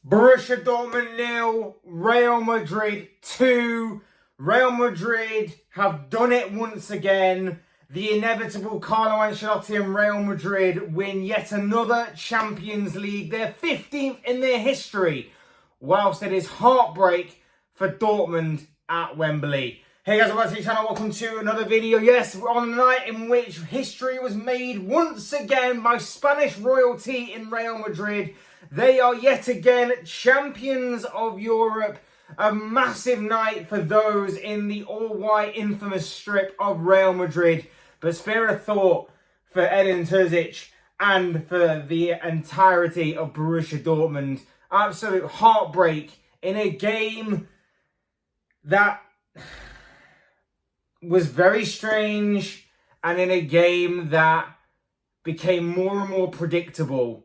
Borussia Dortmund 0, Real Madrid 2. Real Madrid have done it once again. The inevitable Carlo Ancelotti and Real Madrid win yet another Champions League, their 15th in their history, whilst it is heartbreak for Dortmund at Wembley. Hey guys, welcome to the channel, welcome to another video. Yes, we're on a night in which history was made once again by Spanish royalty in Real Madrid. They are yet again champions of Europe. A massive night for those in the all-white infamous strip of Real Madrid. But spare a thought for Edin Terzic and for the entirety of Borussia Dortmund. Absolute heartbreak in a game that was very strange, and in a game that became more and more predictable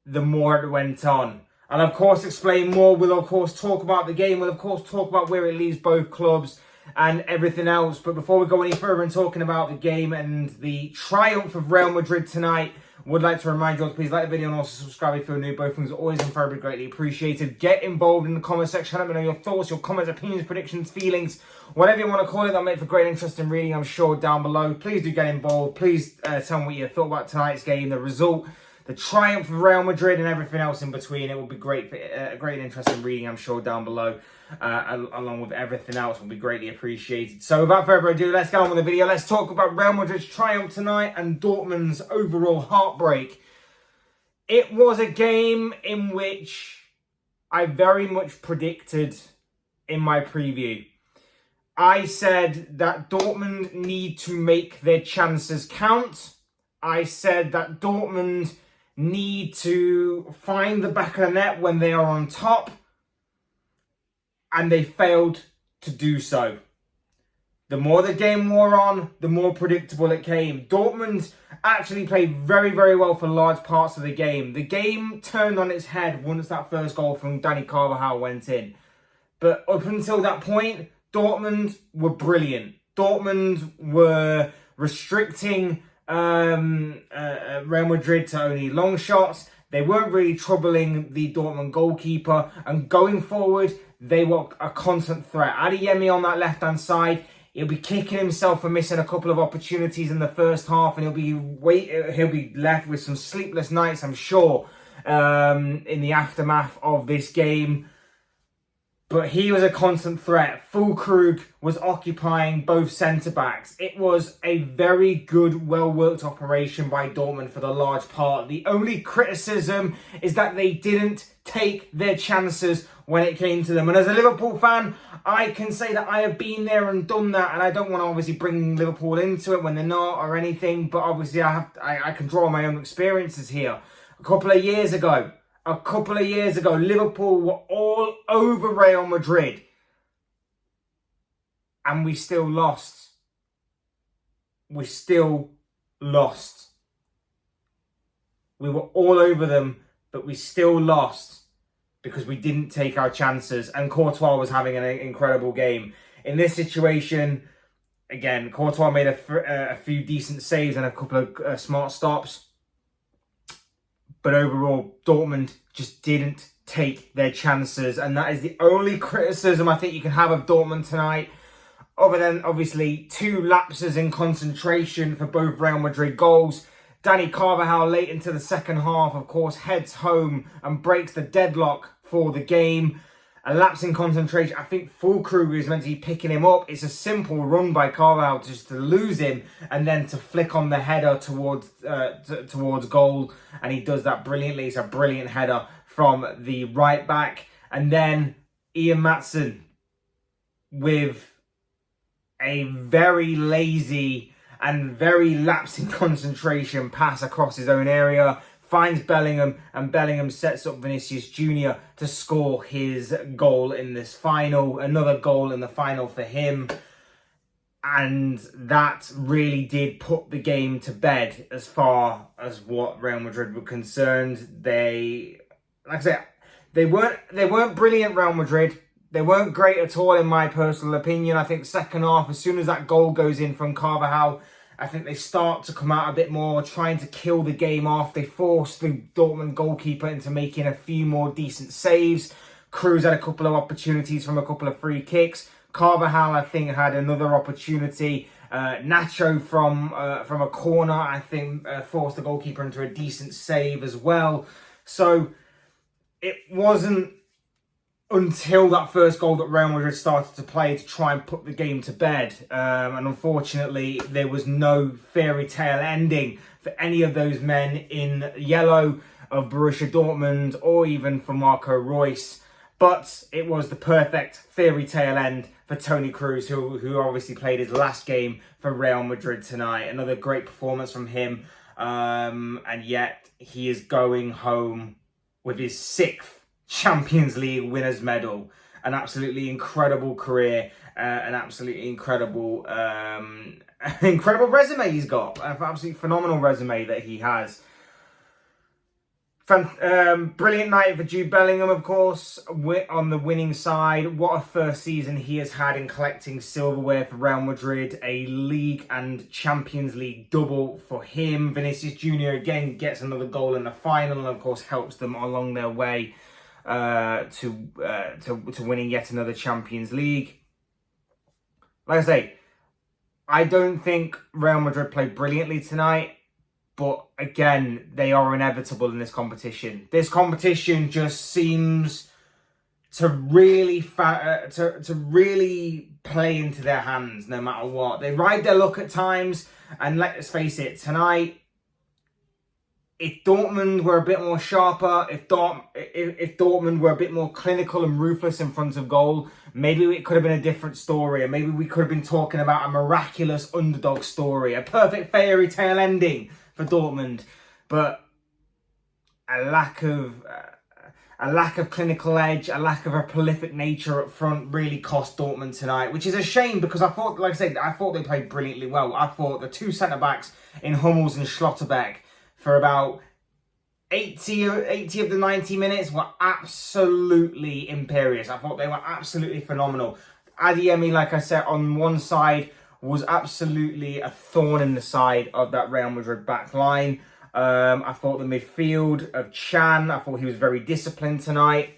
the more it went on. I'll of course explain more. We'll of course talk about the game. We'll of course talk about where it leaves both clubs and everything else. But before we go any further in talking about the game and the triumph of Real Madrid tonight, would like to remind you all to please like the video and also subscribe if you're new. Both things are always and very greatly appreciated. Get involved in the comment section. Let me know your thoughts, your comments, opinions, predictions, feelings, whatever you want to call it. That'll make for great interest in reading, I'm sure, down below. Please do get involved. Please tell me what you thought about tonight's game, the result, the triumph of Real Madrid and everything else in between. It will be great for great and interesting reading, I'm sure, down below. Along with everything else will be greatly appreciated. So without further ado, let's get on with the video. Let's talk about Real Madrid's triumph tonight and Dortmund's overall heartbreak. It was a game in which I very much predicted in my preview. I said that Dortmund need to make their chances count. I said that Dortmund need to find the back of the net when they are on top. And they failed to do so. The more the game wore on, the more predictable it came. Dortmund actually played very, very well for large parts of the game. The game turned on its head once that first goal from Dani Carvajal went in. But up until that point, Dortmund were brilliant. Dortmund were restricting Real Madrid to only long shots. They weren't really troubling the Dortmund goalkeeper. And going forward, they were a constant threat. Adeyemi on that left-hand side, he'll be kicking himself for missing a couple of opportunities in the first half, and he'll be left with some sleepless nights, I'm sure, in the aftermath of this game. But he was a constant threat. Füllkrug was occupying both centre-backs. It was a very good, well-worked operation by Dortmund for the large part. The only criticism is that they didn't take their chances when it came to them. And as a Liverpool fan, I can say that I have been there and done that. And I don't want to obviously bring Liverpool into it when they're not or anything. But obviously I can draw my own experiences here. A couple of years ago, Liverpool were all over Real Madrid. And we still lost. We still lost. We were all over them, but we still lost because we didn't take our chances. And Courtois was having an incredible game. In this situation, again, Courtois made a few decent saves and a couple of smart stops. But overall, Dortmund just didn't take their chances. And that is the only criticism I think you can have of Dortmund tonight. Other than, obviously, two lapses in concentration for both Real Madrid goals. Dani Carvajal, late into the second half, of course, heads home and breaks the deadlock for the game. A lapse in concentration. I think Füllkrug is meant to be picking him up. It's a simple run by Carvajal just to lose him and then to flick on the header towards goal. And he does that brilliantly. It's a brilliant header from the right back. And then Ian Maatsen with a very lazy and very lapse in concentration pass across his own area. Finds Bellingham, and Bellingham sets up Vinicius Jr. to score his goal in this final. Another goal in the final for him. And that really did put the game to bed as far as what Real Madrid were concerned. They, like I said, they weren't brilliant, Real Madrid. They weren't great at all, in my personal opinion. I think second half, as soon as that goal goes in from Carvajal, I think they start to come out a bit more, trying to kill the game off. They force the Dortmund goalkeeper into making a few more decent saves. Cruz had a couple of opportunities from a couple of free kicks. Carvajal, I think, had another opportunity. Nacho from a corner, I think, forced the goalkeeper into a decent save as well. So it wasn't until that first goal that Real Madrid started to play to try and put the game to bed. And unfortunately, there was no fairy tale ending for any of those men in yellow of Borussia Dortmund or even for Marco Reus. But it was the perfect fairy tale end for Toni Kroos, who obviously played his last game for Real Madrid tonight. Another great performance from him. And yet he is going home with his 6th Champions League winners medal. An absolutely incredible career, an absolutely incredible incredible resume he's got. An absolutely phenomenal resume that he has. Brilliant night for Jude Bellingham, of course, on the winning side. What a first season he has had in collecting silverware for Real Madrid. A League and Champions League double for him. Vinicius Jr. again gets another goal in the final and, of course, helps them along their way to winning yet another Champions League. Like I say, I don't think Real Madrid played brilliantly tonight. But again, they are inevitable in this competition. This competition just seems to really to really play into their hands no matter what. They ride their luck at times, and let's face it, tonight, if Dortmund were a bit more sharper, if Dortmund were a bit more clinical and ruthless in front of goal, maybe it could have been a different story, and maybe we could have been talking about a miraculous underdog story, a perfect fairy tale ending for Dortmund. But a lack of clinical edge, a lack of a prolific nature up front really cost Dortmund tonight, which is a shame because I thought, like I said, I thought they played brilliantly well. I thought the 2 centre-backs in Hummels and Schlotterbeck for about 80 of the 90 minutes were absolutely imperious. I thought they were absolutely phenomenal. Adeyemi, like I said, on one side was absolutely a thorn in the side of that Real Madrid back line. I thought the midfield of Chan, I thought he was very disciplined tonight.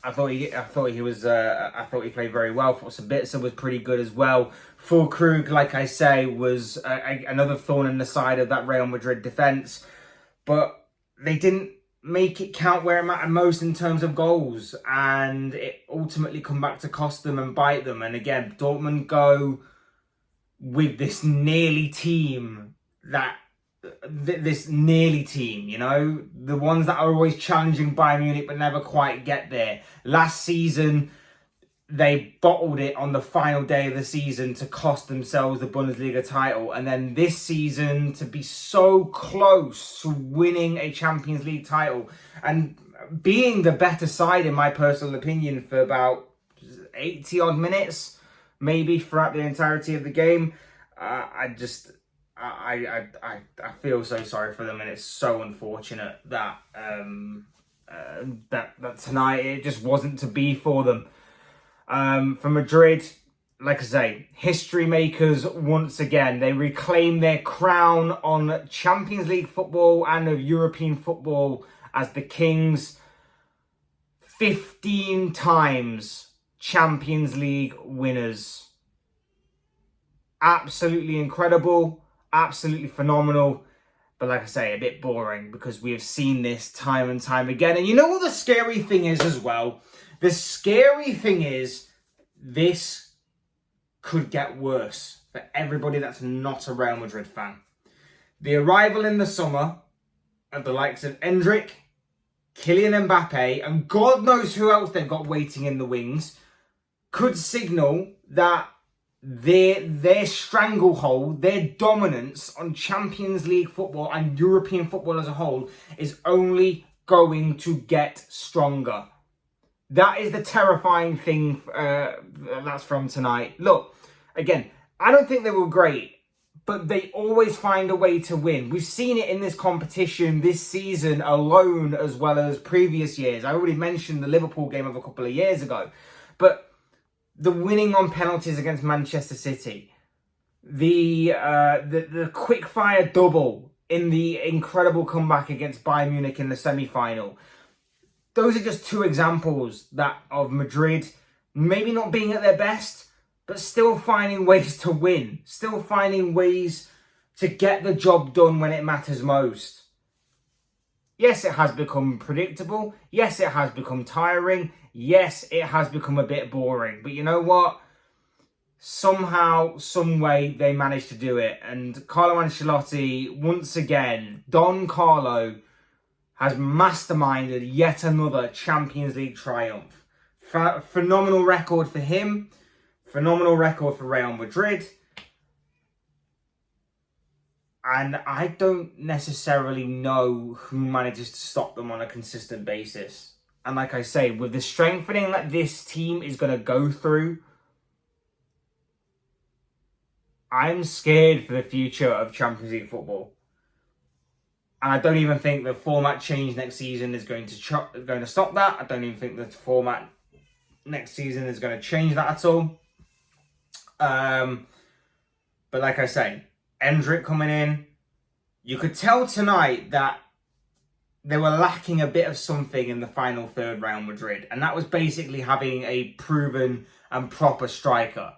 I thought he played very well. I thought Sabitzer was pretty good as well. Füllkrug, like I say, was another thorn in the side of that Real Madrid defence. But they didn't make it count where it mattered most in terms of goals. And it ultimately come back to cost them and bite them. And again, Dortmund go with this nearly team, you know, the ones that are always challenging Bayern Munich but never quite get there. Last season, they bottled it on the final day of the season to cost themselves the Bundesliga title. And then this season, to be so close to winning a Champions League title and being the better side, in my personal opinion, for about 80 odd minutes, maybe throughout the entirety of the game. I feel so sorry for them, and it's so unfortunate that that tonight it just wasn't to be for them. For Madrid, like I say, history makers once again. They reclaim their crown on Champions League football and of European football as the kings. 15 times Champions League winners. Absolutely incredible, absolutely phenomenal, but like I say, a bit boring because we have seen this time and time again. And you know what the scary thing is as well? The scary thing is this could get worse for everybody that's not a Real Madrid fan. The arrival in the summer of the likes of Endrick, Kylian Mbappe, and God knows who else they've got waiting in the wings could signal that their stranglehold, their dominance on Champions League football and European football as a whole is only going to get stronger. That is the terrifying thing that's from tonight. Look, again, I don't think they were great, but they always find a way to win. We've seen it in this competition this season alone as well as previous years. I already mentioned the Liverpool game of a couple of years ago, but the winning on penalties against Manchester City, the quick fire double in the incredible comeback against Bayern Munich in the semi-final. Those are just two examples of Madrid maybe not being at their best, but still finding ways to win, still finding ways to get the job done when it matters most. Yes, it has become predictable. Yes, it has become tiring. Yes, it has become a bit boring. But you know what? Somehow, some way, they managed to do it. And Carlo Ancelotti, once again, Don Carlo, has masterminded yet another Champions League triumph. Phenomenal record for him. Phenomenal record for Real Madrid. And I don't necessarily know who manages to stop them on a consistent basis. And like I say, with the strengthening that this team is going to go through, I'm scared for the future of Champions League football. And I don't even think the format change next season is going to stop that. I don't even think the format next season is going to change that at all. But like I say, Endrick coming in, you could tell tonight that they were lacking a bit of something in the final third round Madrid. And that was basically having a proven and proper striker.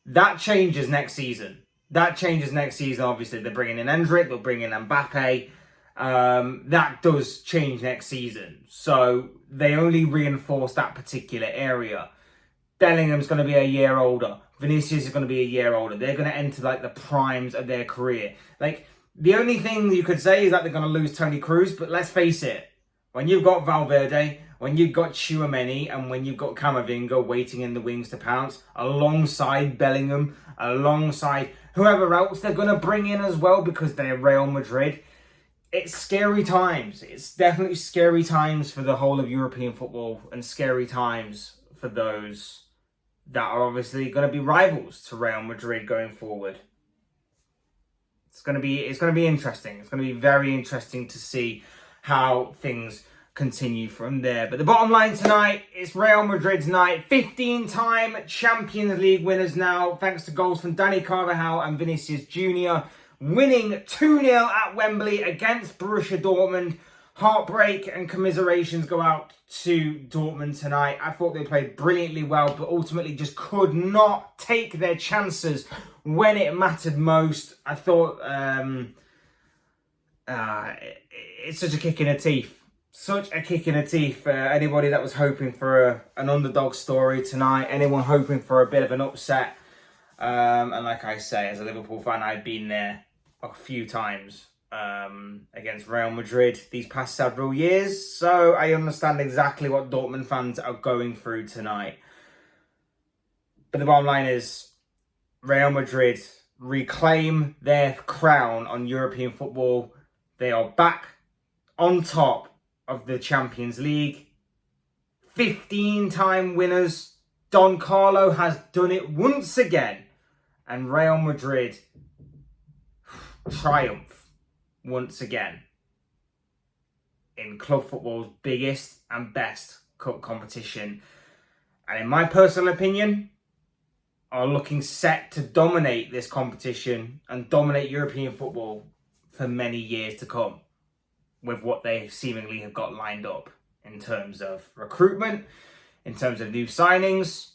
That changes next season. Obviously, they're bringing in Endrick, they'll bring in Mbappe. That does change next season. So they only reinforce that particular area. Bellingham's going to be a year older. Vinicius is going to be a year older. They're going to enter like the primes of their career. Like, the only thing you could say is that they're going to lose Toni Kroos, but let's face it, when you've got Valverde, when you've got Tchouaméni, and when you've got Camavinga waiting in the wings to pounce, alongside Bellingham, alongside whoever else they're going to bring in as well because they're Real Madrid, it's scary times. It's definitely scary times for the whole of European football and scary times for those that are obviously going to be rivals to Real Madrid going forward. It's going to be interesting. It's going to be very interesting to see how things continue from there. But the bottom line tonight, it's Real Madrid's night. 15-time Champions League winners now, thanks to goals from Dani Carvajal and Vinicius Jr. Winning 2-0 at Wembley against Borussia Dortmund. Heartbreak and commiserations go out to Dortmund tonight. I thought they played brilliantly well, but ultimately just could not take their chances when it mattered most. I thought it's such a kick in the teeth. Such a kick in the teeth for anybody that was hoping for an underdog story tonight. Anyone hoping for a bit of an upset. And like I say, as a Liverpool fan, I've been there a few times against Real Madrid these past several years. So I understand exactly what Dortmund fans are going through tonight. But the bottom line is, Real Madrid reclaim their crown on European football. They are back on top of the Champions League. 15-time winners. Don Carlo has done it once again. And Real Madrid triumph once again in club football's biggest and best cup competition. And in my personal opinion, are looking set to dominate this competition and dominate European football for many years to come, with what they seemingly have got lined up in terms of recruitment, in terms of new signings,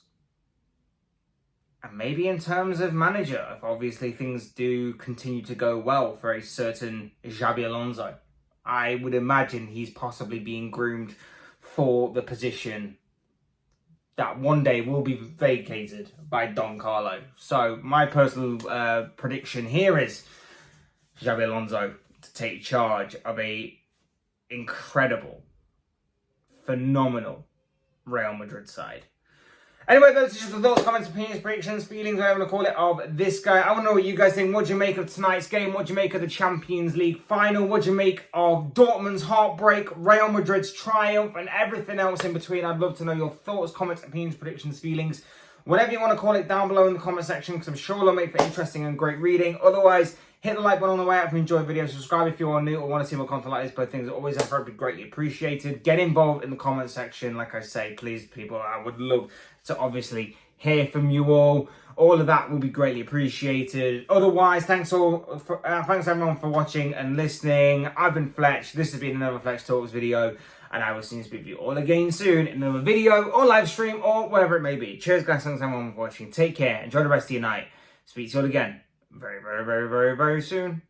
and maybe in terms of manager, if obviously things do continue to go well for a certain Xabi Alonso. I would imagine he's possibly being groomed for the position that one day will be vacated by Don Carlo. So my personal prediction here is Xabi Alonso to take charge of a incredible, phenomenal Real Madrid side. Anyway, those are just the thoughts, comments, opinions, predictions, feelings, whatever you want to call it, of this guy. I want to know what you guys think. What do you make of tonight's game? What do you make of the Champions League final? What do you make of Dortmund's heartbreak, Real Madrid's triumph, and everything else in between? I'd love to know your thoughts, comments, opinions, predictions, feelings, whatever you want to call it, down below in the comment section, because I'm sure it'll make for interesting and great reading. Otherwise, hit the like button on the way out if you enjoy videos. Subscribe if you are new or want to see more content like this. Both things are always ever be greatly appreciated. Get involved in the comment section. Like I say, please, people, I would love to obviously hear from you all. All of that will be greatly appreciated. Otherwise, thanks everyone for watching and listening. I've been Fletch. This has been another Fletch Talks video, and I will see you all again soon in another video or live stream or whatever it may be. Cheers, guys. Thanks everyone for watching. Take care. Enjoy the rest of your night. Speak to you all again very, very, very, very, very soon.